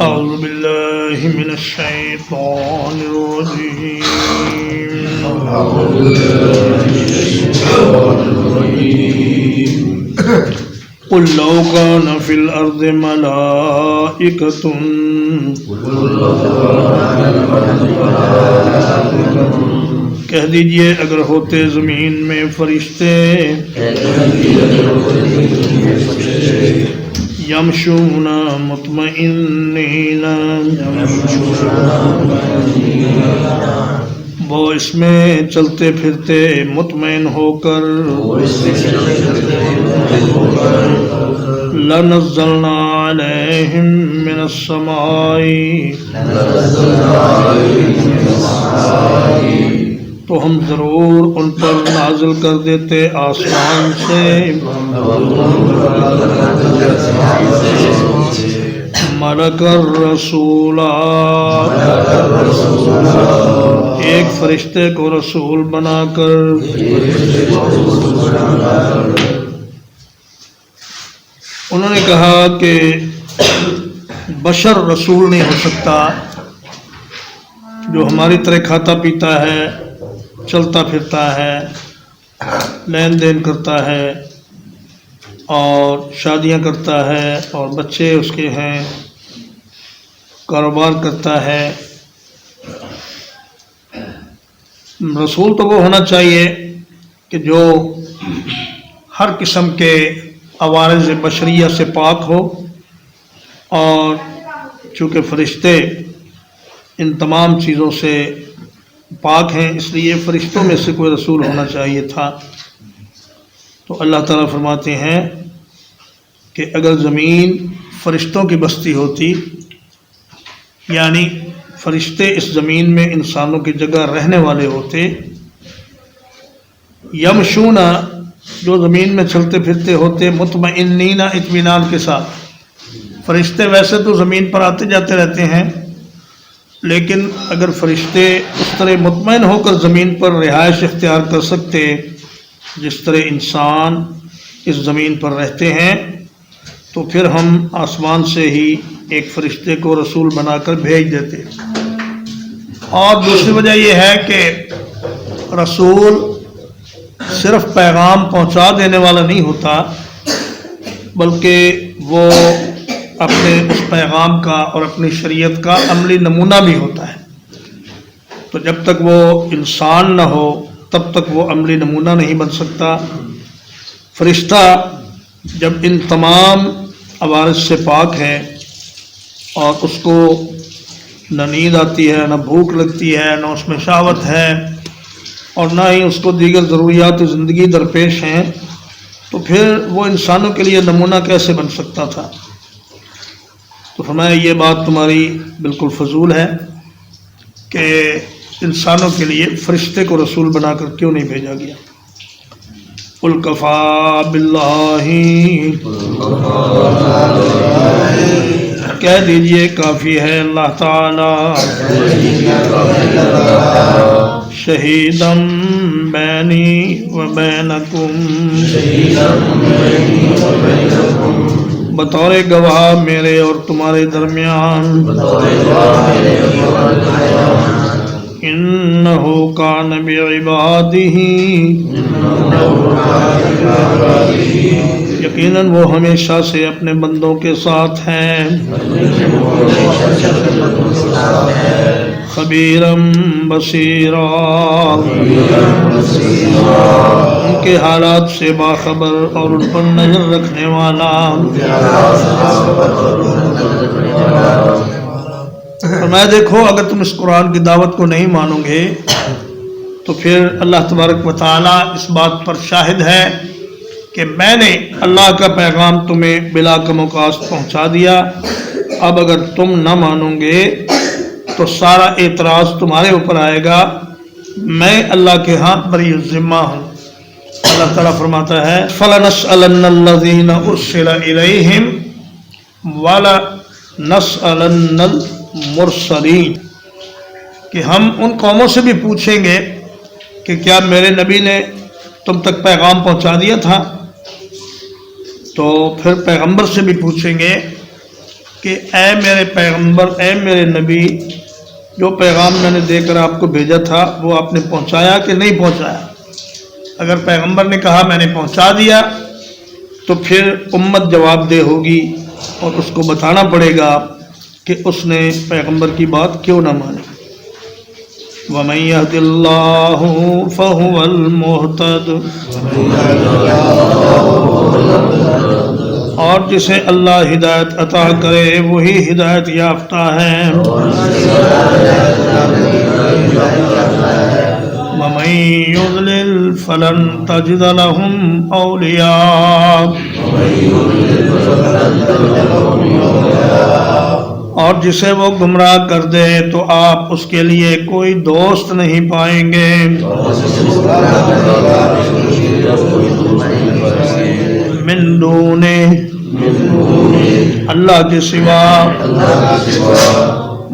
أعوذ بالله من الشيطان الرجيم قل لو كان في الأرض ملائكة کہہ دیجئے اگر ہوتے زمین میں فرشتے یمشون مطمئنین وہ اس میں چلتے پھرتے مطمئن ہو کر لنزلنا علیہم من السماء تو ہم ضرور ان پر نازل کر دیتے آسمان سے ملک الرسول ایک فرشتے کو رسول بنا کر انہوں نے کہا کہ بشر رسول نہیں ہو سکتا جو ہماری طرح کھاتا پیتا ہے، چلتا پھرتا ہے، لین دین کرتا ہے اور شادیاں کرتا ہے اور بچے اس کے ہیں، کاروبار کرتا ہے۔ رسول تو وہ ہونا چاہیے کہ جو ہر قسم کے عوارض بشریہ سے پاک ہو، اور چونکہ فرشتے ان تمام چیزوں سے پاک ہیں اس لیے فرشتوں میں سے کوئی رسول ہونا چاہیے تھا۔ تو اللہ تعالیٰ فرماتے ہیں کہ اگر زمین فرشتوں کی بستی ہوتی، یعنی فرشتے اس زمین میں انسانوں کی جگہ رہنے والے ہوتے، یمشون جو زمین میں چلتے پھرتے ہوتے مطمئنین اطمینان کے ساتھ۔ فرشتے ویسے تو زمین پر آتے جاتے رہتے ہیں، لیکن اگر فرشتے اس طرح مطمئن ہو کر زمین پر رہائش اختیار کر سکتے جس طرح انسان اس زمین پر رہتے ہیں، تو پھر ہم آسمان سے ہی ایک فرشتے کو رسول بنا کر بھیج دیتے۔ اور دوسری وجہ یہ ہے کہ رسول صرف پیغام پہنچا دینے والا نہیں ہوتا، بلکہ وہ اپنے اس پیغام کا اور اپنی شریعت کا عملی نمونہ بھی ہوتا ہے۔ تو جب تک وہ انسان نہ ہو تب تک وہ عملی نمونہ نہیں بن سکتا۔ فرشتہ جب ان تمام عوارض سے پاک ہے اور اس کو نہ نیند آتی ہے، نہ بھوک لگتی ہے، نہ اس میں شہوت ہے، اور نہ ہی اس کو دیگر ضروریات زندگی درپیش ہیں، تو پھر وہ انسانوں کے لیے نمونہ کیسے بن سکتا تھا؟ تو فرمایا یہ بات تمہاری بالکل فضول ہے کہ انسانوں کے لیے فرشتے کو رسول بنا کر کیوں نہیں بھیجا گیا۔ قل کفا باللہ کہہ دیجئے کافی ہے اللہ تعالی شہیدم بینی و بینکم بطور گواہ میرے اور تمہارے درمیان، انہو کان بعبادہ یقیناً وہ ہمیشہ سے اپنے بندوں کے ساتھ ہیں، خبیرم بصیرا ان کے حالات سے باخبر اور ان پر نظر رکھنے والا۔ فرمایا دیکھو اگر تم اس قرآن کی دعوت کو نہیں مانو گے تو پھر اللہ تبارک و تعالیٰ اس بات پر شاہد ہے کہ میں نے اللہ کا پیغام تمہیں بلا کم و کاست پہنچا دیا۔ اب اگر تم نہ مانو گے تو سارا اعتراض تمہارے اوپر آئے گا، میں اللہ کے ہاں بری الذمہ ہوں۔ اللہ تعالیٰ فرماتا ہے فَلَنَسْأَلَنَّ الَّذِينَ أُرْسِلَ إِلَيْهِمْ وَلَنَسْأَلَنَّ الْمُرْسَلِينَ کہ ہم ان قوموں سے بھی پوچھیں گے کہ کیا میرے نبی نے تم تک پیغام پہنچا دیا تھا، تو پھر پیغمبر سے بھی پوچھیں گے کہ اے میرے پیغمبر، اے میرے نبی، جو پیغام میں نے دے کر آپ کو بھیجا تھا وہ آپ نے پہنچایا کہ نہیں پہنچایا؟ اگر پیغمبر نے کہا میں نے پہنچا دیا تو پھر امت جواب دہ ہوگی اور اس کو بتانا پڑے گا کہ اس نے پیغمبر کی بات کیوں نہ مانی۔ وَمَن يَهْدِ اللَّهُ فَهُوَ الْمُهْتَدِ، اور جسے اللہ ہدایت عطا کرے وہی ہدایت یافتہ ہے۔ وَمَن يُضْلِلْ فَلَن تَجِدَ لَهُمْ أَوْلِيَاءَ، اور جسے وہ گمراہ کر دے تو آپ اس کے لیے کوئی دوست نہیں پائیں گے۔ من دونہ، اللہ کے سوا۔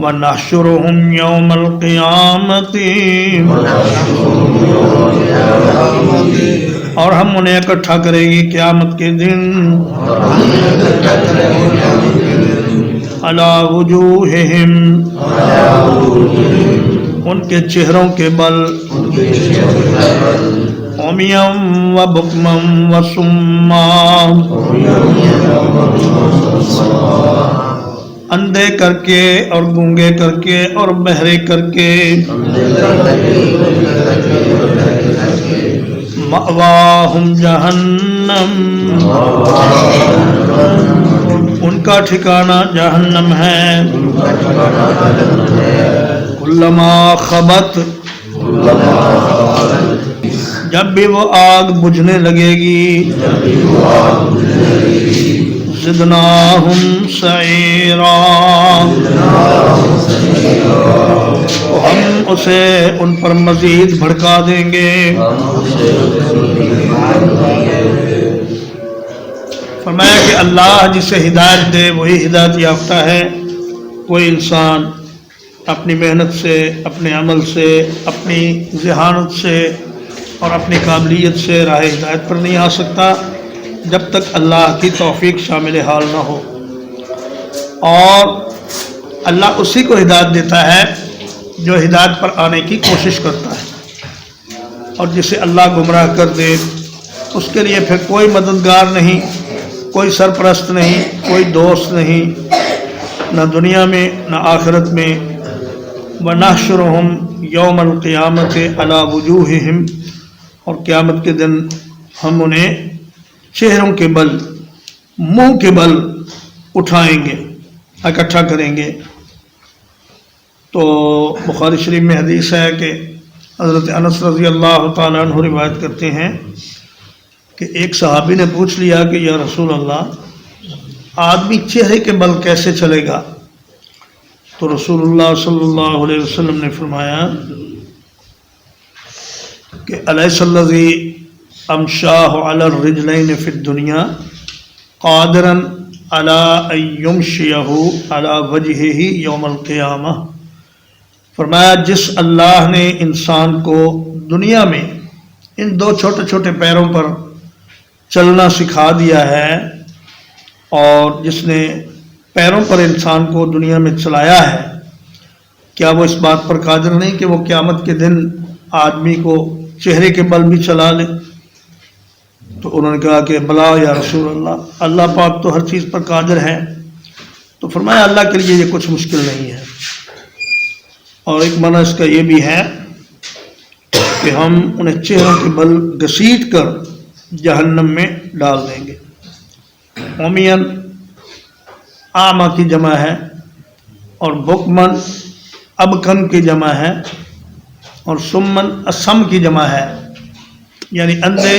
وَنَحْشُرُهُمْ يَوْمَ الْقِيَامَةِ، اور ہم انہیں اکٹھا کرے گی قیامت کے دن۔ عَلَى وُجُوهِهِمْ، ان کے چہروں کے بل۔ عُمْيًا وَبُكْمًا وَصُمًّا، اندھے کر کے اور گونگے کر کے اور بہرے کر کے۔ مأواہم جہنم، ان کا ٹھکانہ جہنم ہے۔ کلما خبت، جب بھی وہ آگ بجھنے لگے گی۔ زدناہم سعیرا، ہم اسے ان پر مزید بھڑکا دیں گے۔ فرمایا کہ اللہ جسے ہدایت دے وہی ہدایت یافتہ ہے۔ کوئی انسان اپنی محنت سے، اپنے عمل سے، اپنی ذہانت سے اور اپنی قابلیت سے راہ ہدایت پر نہیں آ سکتا جب تک اللہ کی توفیق شامل حال نہ ہو، اور اللہ اسی کو ہدایت دیتا ہے جو ہدایت پر آنے کی کوشش کرتا ہے، اور جسے اللہ گمراہ کر دے اس کے لیے پھر کوئی مددگار نہیں، کوئی سرپرست نہیں، کوئی دوست نہیں، نہ دنیا میں نہ آخرت میں۔ وَنَحْشُرُهُمْ يَوْمَ الْقِيَامَةِ عَلَى وُجُوهِهِمْ، اور قیامت کے دن ہم انہیں چہروں کے بل، منہ کے بل اٹھائیں گے، اکٹھا کریں گے۔ تو بخاری شریف میں حدیث ہے کہ حضرت انس رضی اللہ تعالیٰ عنہ روایت کرتے ہیں کہ ایک صحابی نے پوچھ لیا کہ یا رسول اللہ، آدمی چہرے کے بل کیسے چلے گا؟ تو رسول اللہ صلی اللہ علیہ وسلم نے فرمایا کہ الیس الذی امشاہ علی الرجلین فی الدنیا قادرا علی ان یمشیہ علی وجہہ یوم القیامہ۔ فرمایا جس اللہ نے انسان کو دنیا میں ان دو چھوٹے چھوٹے پیروں پر چلنا سکھا دیا ہے، اور جس نے پیروں پر انسان کو دنیا میں چلایا ہے، کیا وہ اس بات پر قادر نہیں کہ وہ قیامت کے دن آدمی کو چہرے کے بل بھی چلا لے؟ تو انہوں نے کہا کہ بلا یا رسول اللہ، اللہ پاک تو ہر چیز پر قادر ہے۔ تو فرمایا اللہ کے لیے یہ کچھ مشکل نہیں ہے۔ اور ایک معنی اس کا یہ بھی ہے کہ ہم انہیں چہروں کے بل گھسیٹ کر جہنم میں ڈال دیں گے۔ عمیاً اعمیٰ کی جمع ہے، اور بکمن ابکم کی جمع ہے، اور سمن اسم کی جمع ہے، یعنی اندھے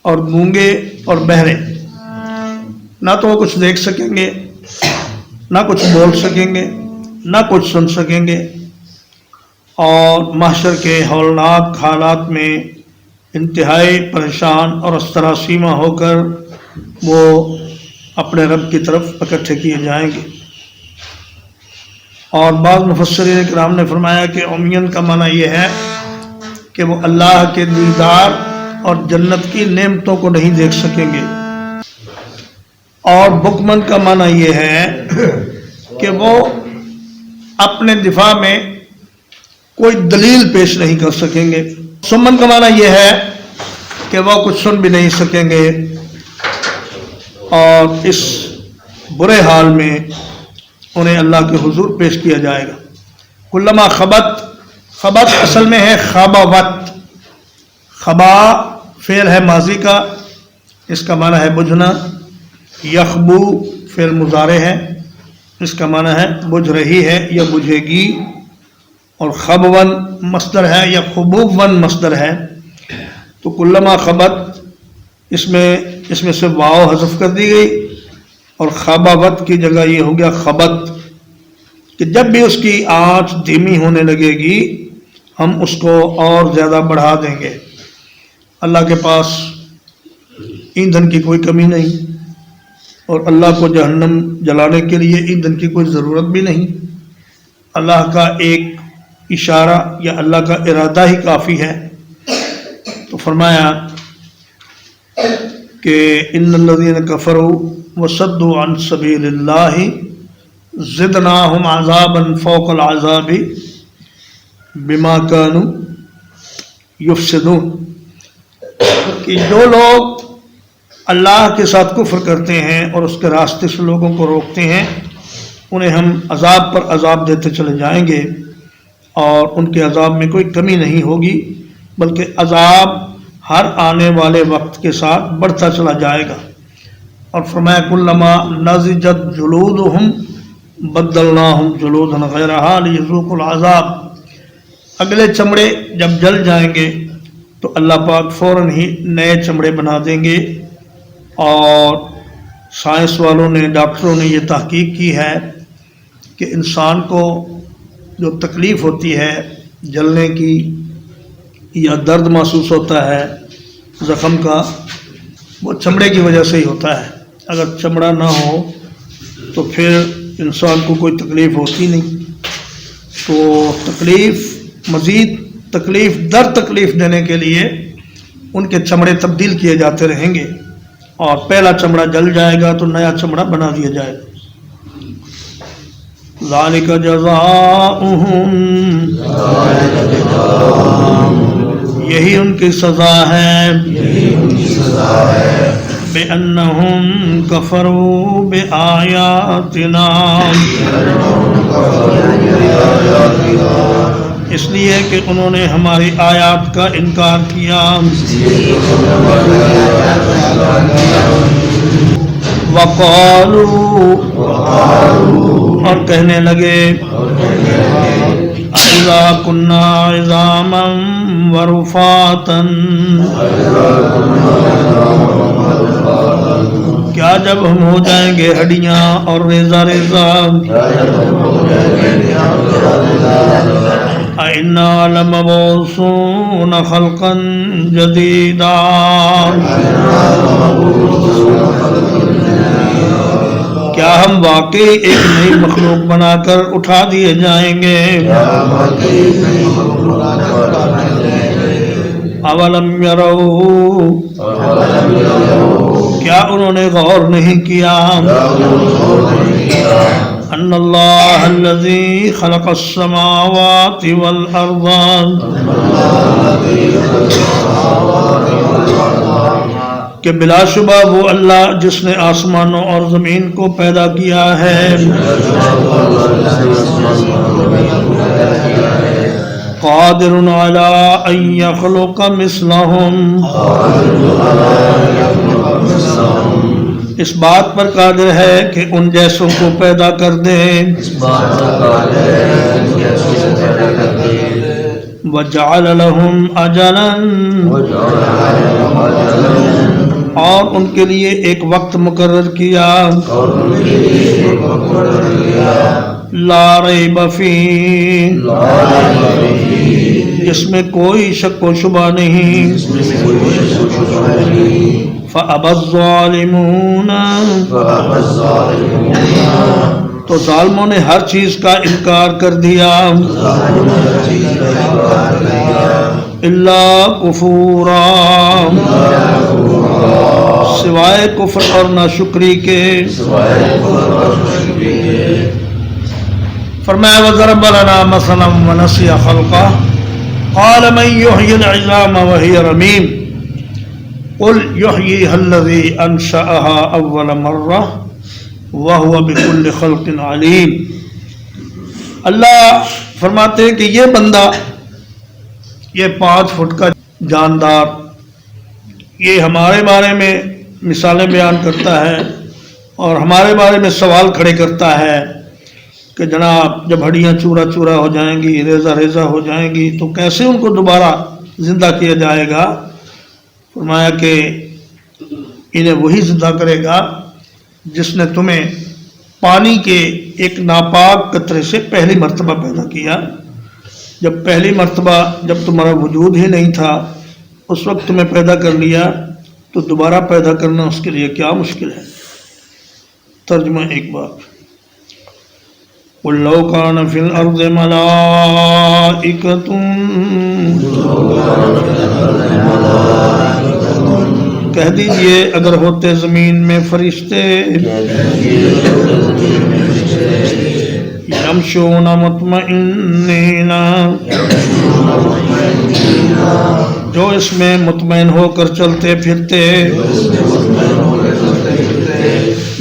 اور گونگے اور بہرے۔ نہ تو وہ کچھ دیکھ سکیں گے، نہ کچھ بول سکیں گے، نہ کچھ سن سکیں گے، اور محشر کے ہولناک حالات میں انتہائی پریشان اور استراسیمہ ہو کر وہ اپنے رب کی طرف اکٹھے کیے جائیں گے۔ اور بعض مفسرین کرام نے فرمایا کہ عمین کا معنی یہ ہے کہ وہ اللہ کے دیدار اور جنت کی نعمتوں کو نہیں دیکھ سکیں گے، اور بکمن کا معنی یہ ہے کہ وہ اپنے دفاع میں کوئی دلیل پیش نہیں کر سکیں گے. سمن کا معنی یہ ہے کہ وہ کچھ سن بھی نہیں سکیں گے اور اس برے حال میں انہیں اللہ کے حضور پیش کیا جائے گا. کلما خبت، خبت اصل میں ہے خابا وقت. خبا فعل ہے ماضی کا، اس کا معنی ہے بجھنا. یخبو فعل مضارع ہے، اس کا معنی ہے بجھ رہی ہے یا بجھے گی. اور خبون مصدر ہے یا خبوون مصدر ہے. تو کلما خبت اس میں سے واو حذف کر دی گئی اور خاباوت کی جگہ یہ ہو گیا خبت، کہ جب بھی اس کی آنچ دھیمی ہونے لگے گی ہم اس کو اور زیادہ بڑھا دیں گے. اللہ کے پاس ایندھن کی کوئی کمی نہیں اور اللہ کو جہنم جلانے کے لیے ایندھن کی کوئی ضرورت بھی نہیں. اللہ کا ایک اشارہ یا اللہ کا ارادہ ہی کافی ہے. تو فرمایا کہ ان الذین کفروا وصدوا عن سبیل اللہ زدناہم عذابا فوق العذاب بما كانوا یفسدون، کہ جو لوگ اللہ کے ساتھ کفر کرتے ہیں اور اس کے راستے سے لوگوں کو روکتے ہیں انہیں ہم عذاب پر عذاب دیتے چلے جائیں گے اور ان کے عذاب میں کوئی کمی نہیں ہوگی، بلکہ عذاب ہر آنے والے وقت کے ساتھ بڑھتا چلا جائے گا. اور فرمایا کلما نضجت جلودہم بدلناہم جلودا غیرہا لیذوقوا العذاب، اگلے چمڑے جب جل جائیں گے تو اللہ پاک فوراً ہی نئے چمڑے بنا دیں گے. اور سائنس والوں نے، ڈاکٹروں نے یہ تحقیق کی ہے کہ انسان کو جو تکلیف ہوتی ہے جلنے کی یا درد محسوس ہوتا ہے زخم کا، وہ چمڑے کی وجہ سے ہی ہوتا ہے. اگر چمڑا نہ ہو تو پھر انسان کو کوئی تکلیف ہوتی نہیں. تو تکلیف، مزید تکلیف در تکلیف دینے کے لیے ان کے چمڑے تبدیل کیے جاتے رہیں گے اور پہلا چمڑا جل جائے گا تو نیا چمڑا بنا دیا جائے گا. ذالک جزاؤہم، یہی ان کی سزا ہے، بِأَنَّهُمْ كَفَرُوا بِآيَاتِنَا، اس لیے کہ انہوں نے ہماری آیات کا انکار کیا. وَقَالُوا، اور کہنے لگے، اِذَا كُنَّا عِظَامًا وَرُفَاتًا، کیا جب ہم ہو جائیں گے ہڈیاں اور ریزہ ریزہ، اِنَّا لَمَبْعُوثُونَ خَلْقًا جَدِيدًا، کیا ہم واقعی ایک نئی مخلوق بنا کر اٹھا دیے جائیں گے. اولم یروا، کیا انہوں نے غور نہیں کیا، ان اللہ الذی خلق السماوات والارض، کہ بلا شبہ وہ اللہ جس نے آسمانوں اور زمین کو پیدا کیا ہے، قادر علی ان یخلق مثلہم، اس بات پر قادر ہے کہ ان جیسوں کو پیدا کر دے. وَجَعَلَ لَهُمْ أَجَلًا، اور ان کے لیے ایک وقت مقرر کیا. لا ریب فیہ، جس میں کوئی شک و شبہ نہیں. فَأَبَى الظَّالِمُونَ، تو ظالموں نے ہر چیز کا انکار کر دیا. الا کفورا، سوائے کفر اور ناشکری کے. فرمایا وضرب لنا مثلا ونسی خلقہ قال من یحیی العظام وہی رمیم قل یحییها الذی انشأها اول مرہ وہو بکل خلق علیم. اللہ فرماتے ہیں کہ یہ بندہ یہ 5 فٹ کا جاندار یہ ہمارے بارے میں مثالیں بیان کرتا ہے اور ہمارے بارے میں سوال کھڑے کرتا ہے کہ جناب جب ہڈیاں چورا چورا ہو جائیں گی ریزہ ریزہ ہو جائیں گی تو کیسے ان کو دوبارہ زندہ کیا جائے گا. فرمایا کہ انہیں وہی زندہ کرے گا جس نے تمہیں پانی کے ایک ناپاک قطرے سے پہلی مرتبہ پیدا کیا. جب پہلی مرتبہ جب تمہارا وجود ہی نہیں تھا اس وقت تمہیں پیدا کر لیا تو دوبارہ پیدا کرنا اس کے لیے کیا مشکل ہے. ترجمہ ایک بار قُلْ لَوْ كَانَ فِي الْأَرْضِ مَلَائِكَةٌ کہہ دیجئے اگر ہوتے زمین میں فرشتے یمشون مطمئنین جو اس میں مطمئن ہو کر چلتے پھرتے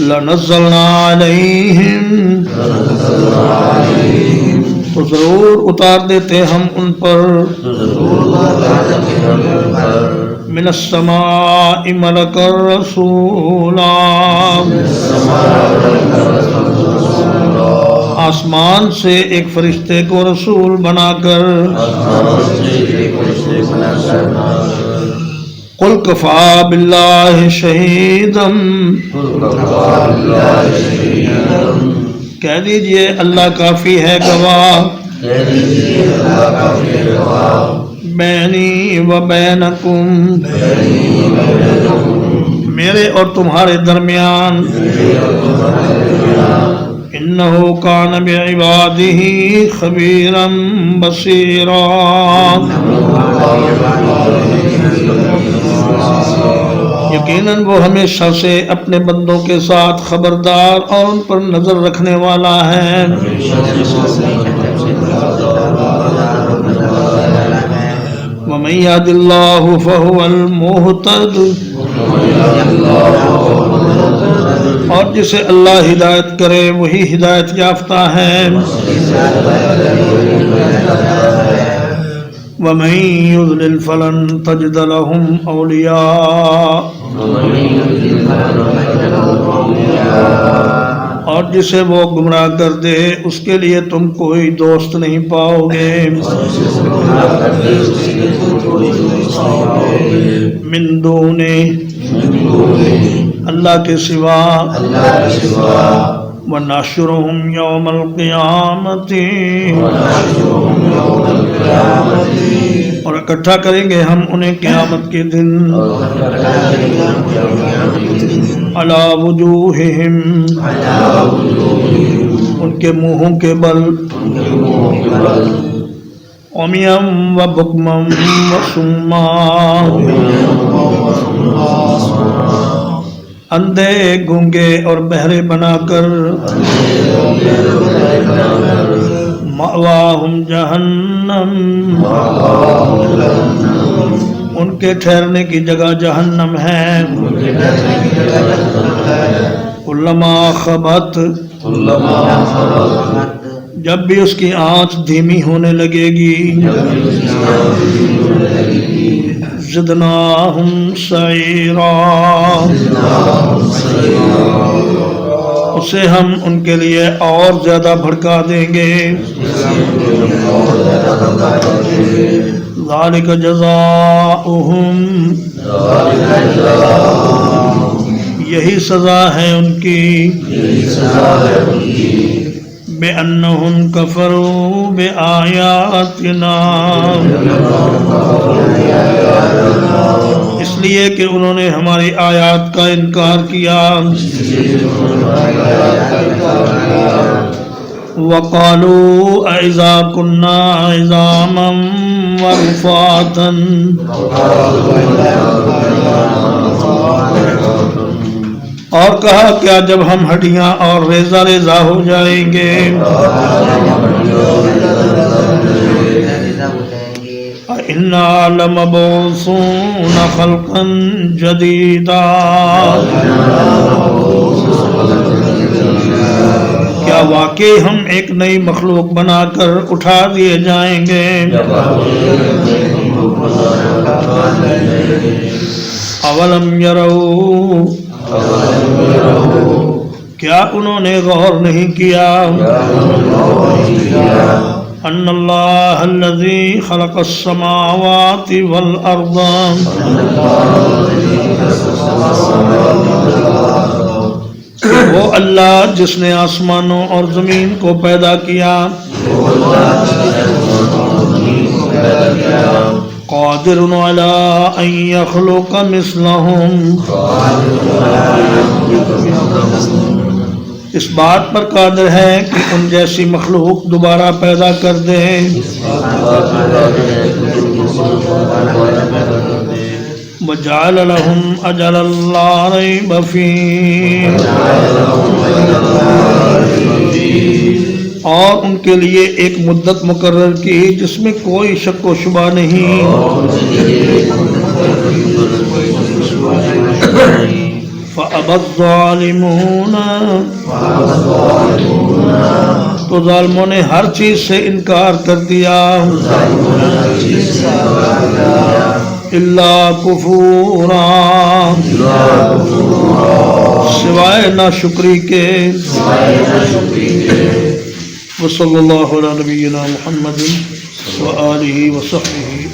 لنزلنا علیہم تو ضرور اتار دیتے ہم ان پر من السماء ملک الرسولا آسمان سے ایک فرشتے کو رسول بنا کر. قل کفا باللہ شہیدم کہہ دیجئے اللہ کافی ہے گواہ بینی و بینکم میرے اور تمہارے درمیان انہو کان بعبادہ خبیرا بصیرا یقیناً وہ ہمیشہ سے اپنے بندوں کے ساتھ خبردار اور ان پر نظر رکھنے والا ہے. وَمَن يَهْدِ اللَّهُ فَهُوَ الْمُهْتَدِ اور جسے اللہ ہدایت کرے وہی ہدایت یافتہ ہے. وَمَن يُضْلِلْ فَلَن تَجِدَ لَهُمْ أَوْلِيَاءَ اور جسے وہ گمراہ کر دے اس کے لیے تم کوئی دوست نہیں پاؤ گے. من دونہ اللہ کے سوا. وَنَحْشُرُهُمْ يَوْمَ الْقِيَامَةِ اور اکٹھا کریں گے ہم انہیں قیامت کے دن. عَلَى وُجُوهِهِمْ ان کے منہوں کے بل. عُمْيًا وَبُكْمًا وَصُمًّا اندھے گونگے اور بہرے بنا کر. مأواہم جہنم ان کے ٹھہرنے کی جگہ جہنم ہے. کلما خبت جب بھی اس کی آنچ دھیمی ہونے لگے گی. زدناہم سعیرا اسے ہم ان کے لیے اور زیادہ بھڑکا دیں گے. ذالک جزاؤہم یہی سزا ہے ان کی. بِأَنَّهُمْ كَفَرُوا بِآيَاتِنَا اس لیے کہ انہوں نے ہماری آیات کا انکار کیا. وَقَالُوا أَإِذَا كُنَّا عِظَامًا وَرُفَاتًا اور کہا کیا جب ہم ہڈیاں اور ریزہ ریزہ ہو جائیں گے اِنَّا لَمَبْعُوثُونَ خَلْقًا جَدِيدًا، کیا واقعی ہم ایک نئی مخلوق بنا کر اٹھا دیے جائیں گے؟ اولم یروا، کیا انہوں نے غور نہیں کیا ان اللہ الذی خلق السماوات والارض، وہ اللہ جس نے آسمانوں اور زمین کو پیدا کیا، قادر علی ان یخلق مثلہم، اس بات پر قادر ہے کہ ان جیسی مخلوق دوبارہ پیدا کر دے۔ وَجَعَلَ لَهُمْ أَجَلًا لَا رَيْبَ فِيهِ، اور ان کے لیے ایک مدت مقرر کی جس میں کوئی شک و شبہ نہیں۔ فَأَبَى الظَّالِمُونَ، تو ظالموں نے ہر چیز سے انکار کر دیا، الا کفورا، سوائے ناشکری کے۔ وصلی اللہ علی نبینا محمد وآلہ وصحبہ اجمعین۔